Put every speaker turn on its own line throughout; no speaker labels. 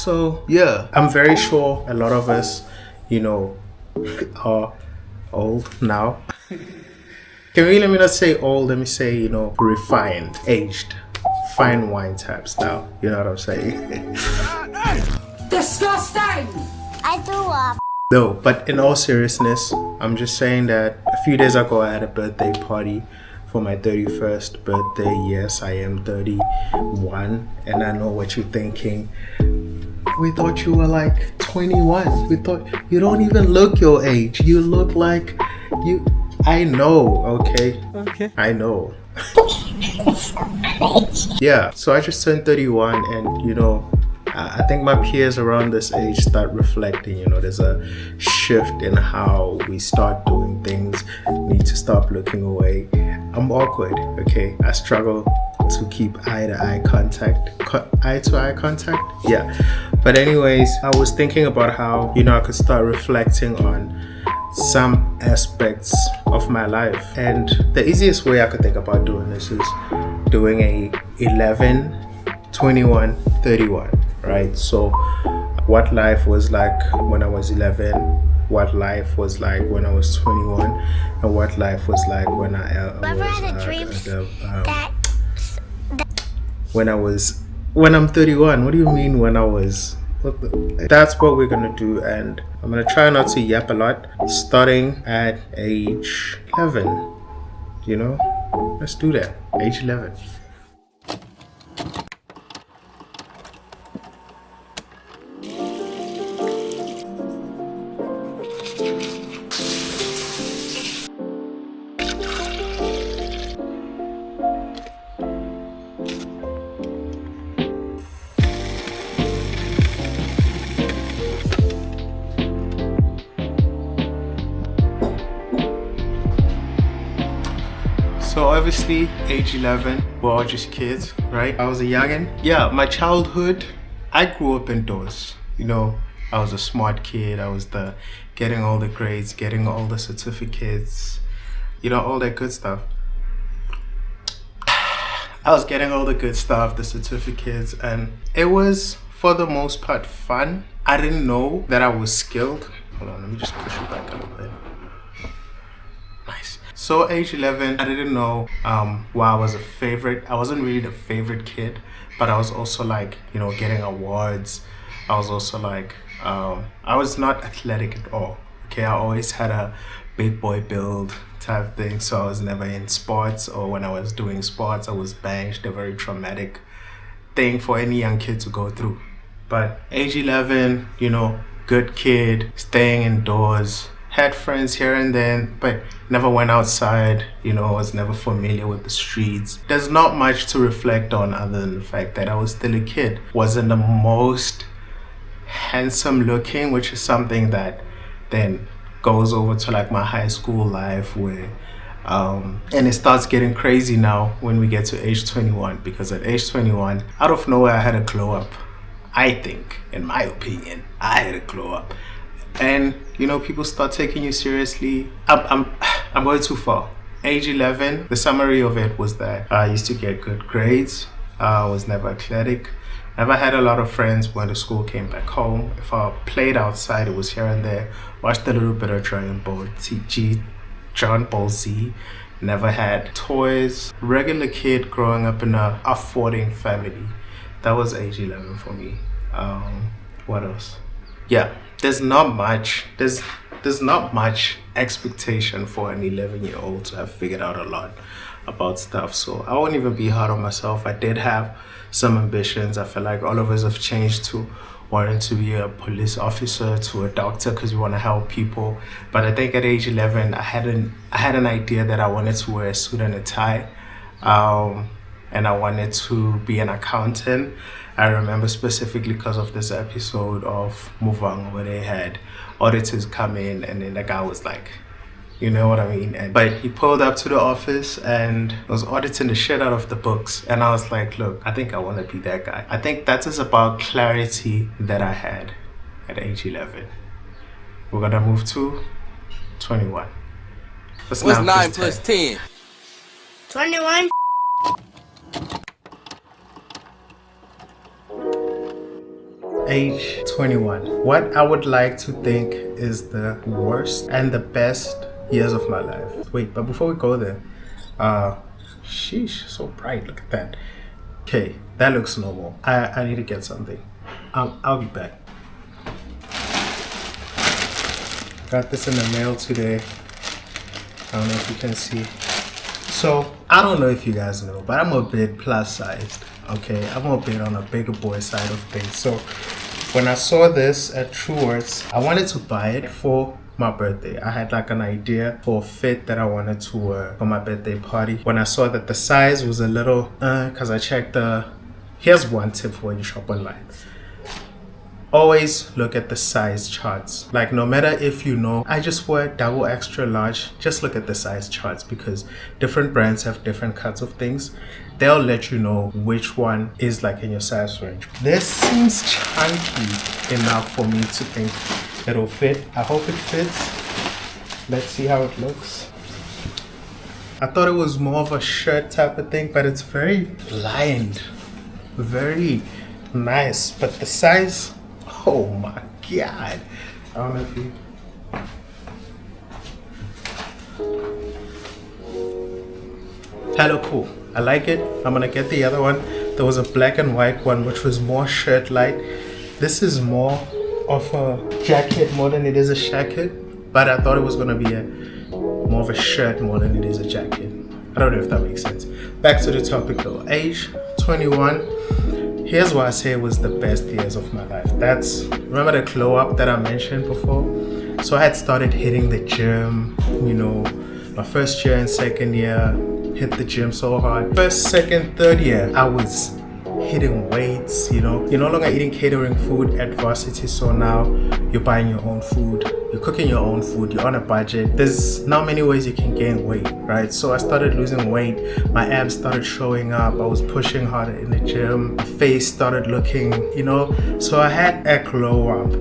So yeah, I'm very sure a lot of us, are old now. Let me not say old, let me say, refined, aged, fine wine type style. You know what I'm saying?
Disgusting!
I threw up.
No, but in all seriousness, I'm just saying that a few days ago I had a birthday party for my 31st birthday. Yes, I am 31, and I know what you're thinking. We thought you were like 21. We thought you don't even look your age. You look like you. I know, okay?
Okay.
I know. Yeah, so I just turned 31, and I think my peers around this age start reflecting, there's a shift in how we start doing things, need to stop looking away. I'm awkward, okay? I struggle to keep eye-to-eye contact. Eye-to-eye contact? Yeah. But anyways, I was thinking about how, I could start reflecting on some aspects of my life. And the easiest way I could think about doing this is doing a 11, 21, 31, right? So what life was like when I was 11, what life was like when I was 21, and what life was like when when I'm 31. What do you mean when I was? That's what we're gonna do, and I'm gonna try not to yap a lot, starting at age 11. Let's do that. Age 11. So obviously, age 11, we're all just kids, right? I was a youngin'. Yeah, my childhood, I grew up indoors. I was a smart kid. I was getting all the grades, getting all the certificates, all that good stuff. I was getting all the good stuff, the certificates, and it was, for the most part, fun. I didn't know that I was skilled. Hold on, let me just push it back a little bit. Nice. So age 11, I didn't know why I was a favorite. I wasn't really the favorite kid, but I was also getting awards. I was also I was not athletic at all. Okay, I always had a big boy build type thing, so I was never in sports, or when I was doing sports, I was benched. A very traumatic thing for any young kid to go through. But age 11, good kid, staying indoors. Had friends here and then, but never went outside, was never familiar with the streets. There's not much to reflect on other than the fact that I was still a kid. Wasn't the most handsome looking, which is something that then goes over to my high school life, where and it starts getting crazy now when we get to age 21, because at age 21, out of nowhere, I had a glow up. I think, in my opinion, I had a glow up. And people start taking you seriously. I'm going too far. Age 11, the summary of it was that I used to get good grades. I was never athletic. Never had a lot of friends when the school came back home. If I played outside, it was here and there. Watched a little bit of Dragon Ball Z. Never had toys. Regular kid growing up in a affording family. That was age 11 for me. What else? Yeah, there's not much expectation for an 11-year-old to have figured out a lot about stuff. So I won't even be hard on myself. I did have some ambitions. I feel like all of us have changed to wanting to be a police officer, to a doctor, because we want to help people. But I think at age 11, I had an idea that I wanted to wear a suit and a tie, and I wanted to be an accountant. I remember specifically because of this episode of Muvang, where they had auditors come in, and then the guy was like, you know what I mean? But he pulled up to the office and was auditing the shit out of the books. And I was like, look, I think I want to be that guy. I think that is about clarity that I had at age 11. We're going to move to 21.
What's 9 plus 10?
21.
Age 21. What I would like to think is the worst and the best years of my life. Wait, but before we go there, sheesh, so bright, look at that. Okay, that looks normal. I need to get something. I'll be back. Got this in the mail today. I don't know if you can see. So, I don't know if you guys know, but I'm a bit plus sized. Okay, I'm a bit on a bigger boy side of things. So, when I saw this at Truworths, I wanted to buy it for my birthday. I had like an idea for a fit that I wanted to wear for my birthday party. When I saw that the size was a little, cause I checked here's one tip for when you shop online. Always look at the size charts. Like no matter if you know, I just wear double extra large, just look at the size charts because different brands have different cuts of things. They'll let you know which one is like in your size range. This seems chunky enough for me to think it'll fit. I hope it fits. Let's see how it looks. I thought it was more of a shirt type of thing, but it's very lined. Very nice. But the size, oh my god. I don't know if you... Hello, cool. I like it. I'm gonna get the other one. There was a black and white one which was more shirt light. This is more of a jacket more than it is a jacket, but I thought it was gonna be more of a shirt more than it is a jacket. I don't know if that makes sense. Back to the topic though. Age 21. Here's why I say it was the best years of my life. Remember the glow up that I mentioned before? So I had started hitting the gym, you know, my first year and second year, hit the gym so hard. First, second, third year, I was hitting weights, you know. You're no longer eating catering food at varsity, so now you're buying your own food, you're cooking your own food, you're on a budget. There's not many ways you can gain weight, right? So I started losing weight, my abs started showing up, I was pushing harder in the gym, my face started looking, you know, so I had a glow up.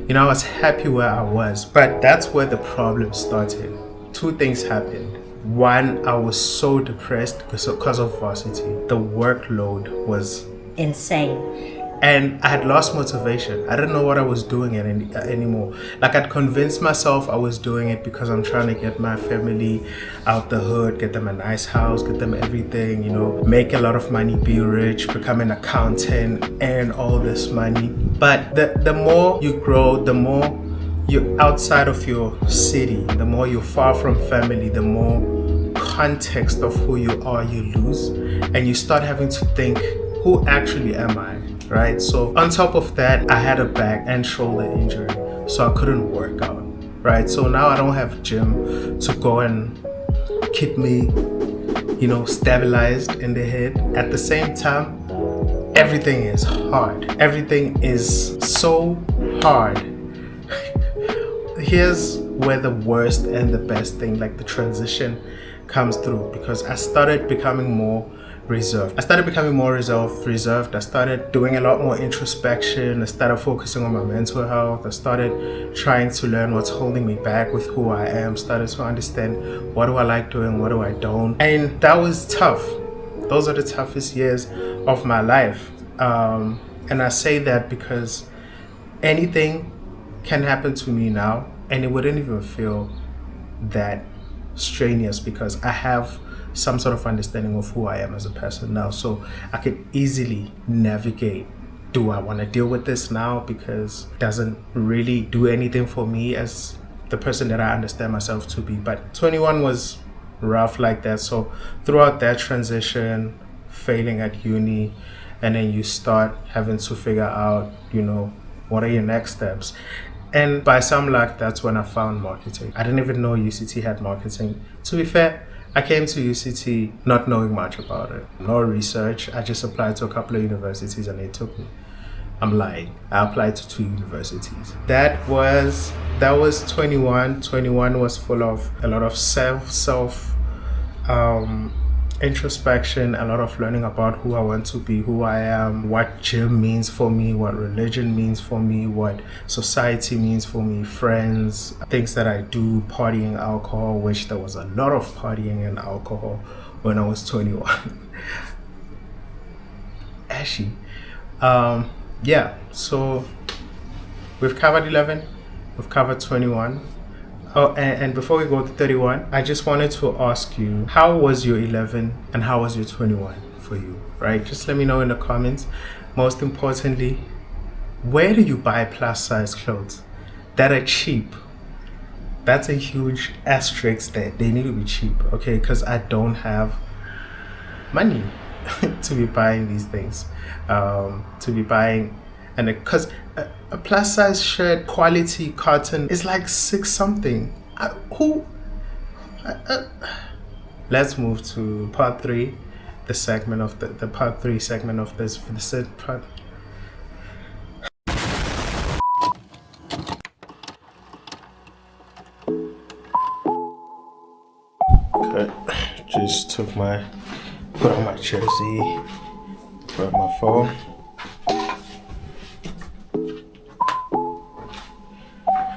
You know, I was happy where I was, but that's where the problem started. Two things happened. One, I was so depressed because of varsity. The workload was
insane.
And I had lost motivation. I didn't know what I was doing anymore. Like I'd convinced myself I was doing it because I'm trying to get my family out the hood, get them a nice house, get them everything, you know, make a lot of money, be rich, become an accountant, earn all this money. But the more you grow, the more you're outside of your city, the more you're far from family, the more context of who you are you lose. And you start having to think, who actually am I? Right? So on top of that, I had a back and shoulder injury, so I couldn't work out. Right? So now I don't have gym to go and keep me, you know, stabilized in the head. At the same time, everything is hard. Everything is so hard. Here's where the worst and the best thing, like the transition, comes through, because I started becoming more reserved. I started doing a lot more introspection. I started focusing on my mental health. I started trying to learn what's holding me back with who I am. Started to understand, what do I like doing, what do I don't. And that was tough. Those are the toughest years of my life. And I say that because anything can happen to me now and it wouldn't even feel that strenuous because I have some sort of understanding of who I am as a person now, so I could easily navigate. Do I want to deal with this now because it doesn't really do anything for me as the person that I understand myself to be? But 21 was rough like that. So throughout that transition, failing at uni, and then you start having to figure out, you know, what are your next steps. And by some luck, that's when I found marketing. I didn't even know UCT had marketing. To be fair, I came to UCT not knowing much about it. No research. I just applied to a couple of universities and they took me. I'm lying. I applied to 2 universities. That was 21. 21 was full of a lot of self introspection, a lot of learning about who I want to be, who I am, what gym means for me, what religion means for me, what society means for me, friends, things that I do, partying, alcohol, which there was a lot of partying and alcohol when I was 21. Ashy. yeah, so we've covered 11, we've covered 21. Oh, and before we go to 31, I just wanted to ask you, how was your 11 and how was your 21 for you, right? Just let me know in the comments. Most importantly, where do you buy plus size clothes that are cheap? That's a huge asterisk there. They need to be cheap, okay? Because I don't have money to be buying these things, to be buying, and because a plus size shirt quality cotton is like 6 something. Let's move to part 3, the segment of the part 3 segment of this for the third part. Okay, just put on my jersey, grab my phone.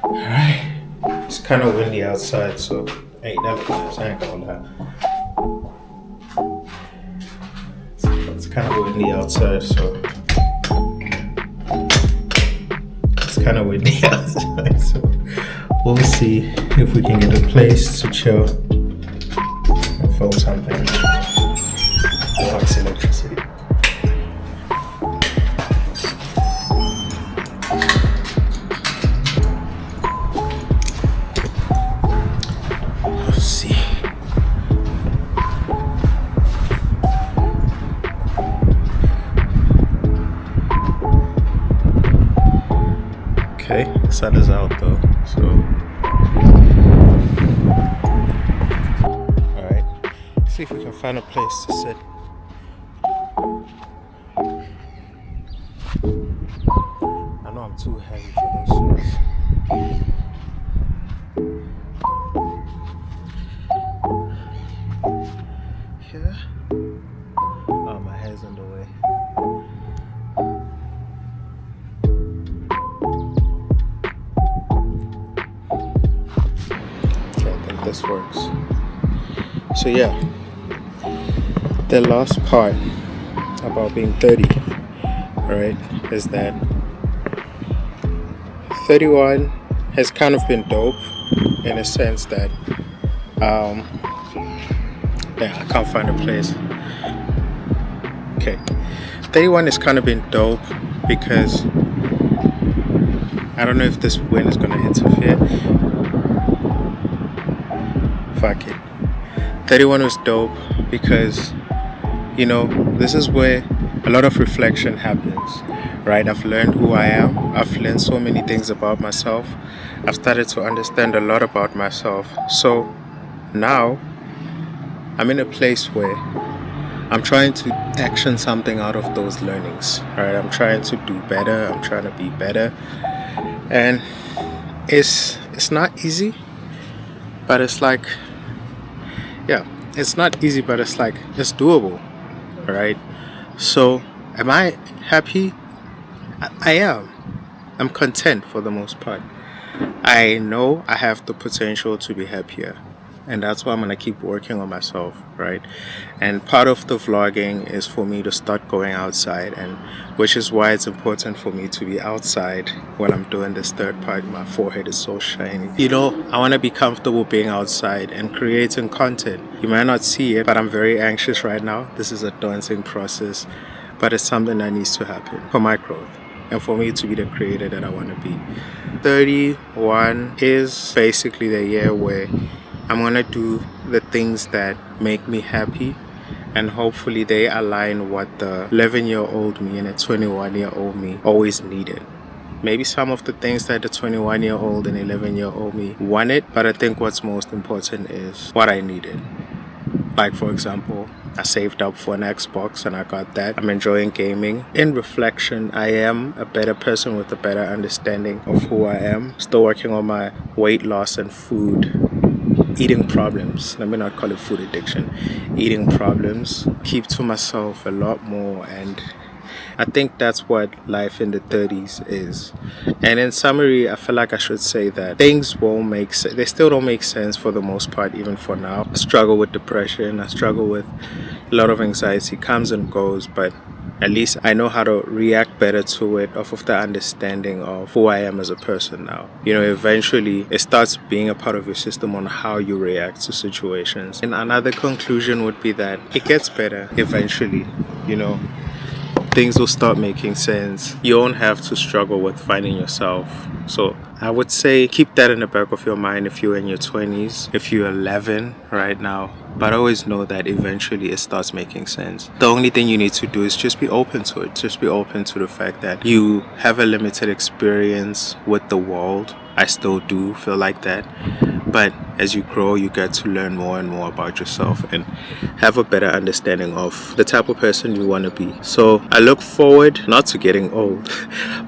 Alright, it's kind of windy outside, so hey, that looks nice. I ain't gonna lie. It's kind of windy outside, so so we'll see if we can get a place to chill and film something. Oh, it's electricity. Let's see. Okay, the sun is out though, so alright, see if we can find a place to sit. I know I'm too heavy for those shoes. Yeah. Oh, my hair's in the way. Okay, I think this works. So yeah, the last part about being 30, right, is that 31 has kind of been dope in a sense that yeah, I can't find a place. Okay, 31 has kind of been dope because I don't know if this wind is gonna interfere. Fuck it. 31 was dope because, you know, this is where a lot of reflection happens, right? I've learned who I am. I've learned so many things about myself. I've started to understand a lot about myself. So now I'm in a place where I'm trying to action something out of those learnings, right? I'm trying to do better. I'm trying to be better. And it's not easy, but it's like, yeah, it's not easy, but it's like, it's doable, right? So am I happy? I am. I'm content for the most part. I know I have the potential to be happier, and that's why I'm gonna keep working on myself, right? And part of the vlogging is for me to start going outside, and which is why it's important for me to be outside when I'm doing this third part. My forehead is so shiny. You know, I want to be comfortable being outside and creating content. You might not see it, but I'm very anxious right now. This is a daunting process, but it's something that needs to happen for my growth and for me to be the creator that I want to be. 31 is basically the year where I'm gonna do the things that make me happy, and hopefully they align what the 11-year-old me and the 21-year-old me always needed. Maybe some of the things that the 21-year-old and 11-year-old me wanted, but I think what's most important is what I needed. Like, for example, I saved up for an Xbox and I got that. I'm enjoying gaming. In reflection, I am a better person with a better understanding of who I am. Still working on my weight loss and food eating problems. Let me not call it food addiction. Eating problems. Keep to myself a lot more, and I think that's what life in the 30s is. And in summary, I feel like I should say that things won't make sense. They still don't make sense for the most part, even for now. I struggle with depression. I struggle with a lot of anxiety. Comes and goes, but at least I know how to react better to it off of the understanding of who I am as a person now. You know, eventually it starts being a part of your system on how you react to situations. And another conclusion would be that it gets better eventually, you know. Things will start making sense. You won't have to struggle with finding yourself. So I would say keep that in the back of your mind if you're in your 20s, if you're 11 right now. But always know that eventually it starts making sense. The only thing you need to do is just be open to it. Just be open to the fact that you have a limited experience with the world. I still do feel like that. But as you grow, you get to learn more and more about yourself and have a better understanding of the type of person you want to be. So I look forward not to getting old,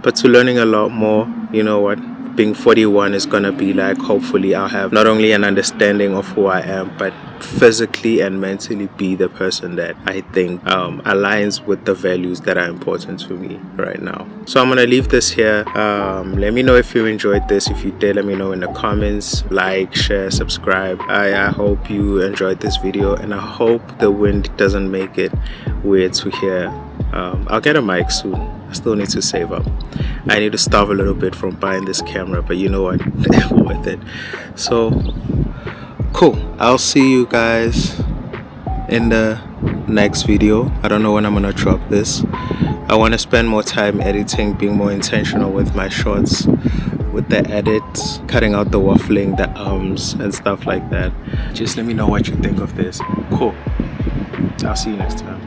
but to learning a lot more. You know what? Being 41 is going to be like, hopefully I'll have not only an understanding of who I am, but physically and mentally be the person that I think aligns with the values that are important to me right now. So I'm gonna leave this here. Let me know if you enjoyed this. If you did, let me know in the comments. Like, share, subscribe. I hope you enjoyed this video, and I hope the wind doesn't make it weird to hear. I'll get a mic soon. I still need to save up. I need to starve a little bit from buying this camera, but you know what? Worth it. So cool. I'll see you guys in the next video. I don't know when I'm gonna drop this. I want to spend more time editing, being more intentional with my shorts, with the edits, cutting out the waffling, the and stuff like that. Just let me know what you think of this. Cool. I'll see you next time.